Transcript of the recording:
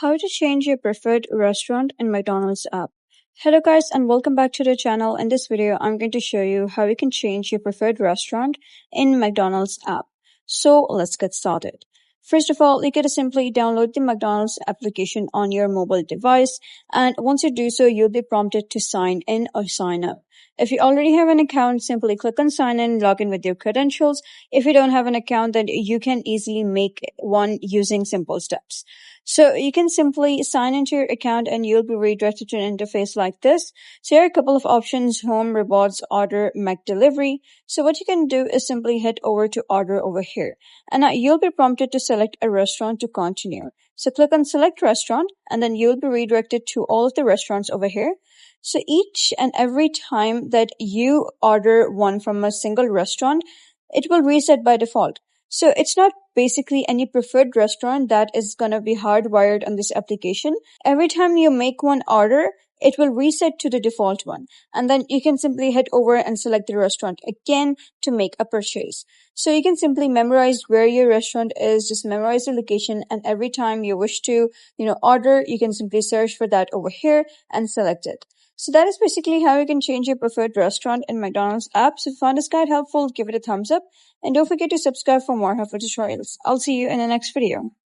How to change your preferred restaurant in McDonald's app. Hello guys and welcome back to the channel. In this video, I'm going to show you how you can change your preferred restaurant in McDonald's app. So let's get started. First of all, you gotta simply download the McDonald's application on your mobile device, and once you do so, you'll be prompted to sign in or sign up. If you already have an account, simply click on sign in, log in with your credentials. If you don't have an account, then you can easily make one using simple steps. So you can simply sign into your account and you'll be redirected to an interface like this. So here are a couple of options: home, rewards, order, McDelivery. So what you can do is simply head over to order over here. And now you'll be prompted to select a restaurant to continue. So click on select restaurant and then you'll be redirected to all of the restaurants over here. So each and every time that you order one from a single restaurant, it will reset by default. So it's not basically any preferred restaurant that is going to be hardwired on this application. Every time you make one order, it will reset to the default one. And then you can simply head over and select the restaurant again to make a purchase. So you can simply memorize where your restaurant is, just memorize the location, and every time you wish to, order, you can simply search for that over here and select it. So that is basically how you can change your preferred restaurant in McDonald's app. So if you found this guide helpful, give it a thumbs up. And don't forget to subscribe for more helpful tutorials. I'll see you in the next video.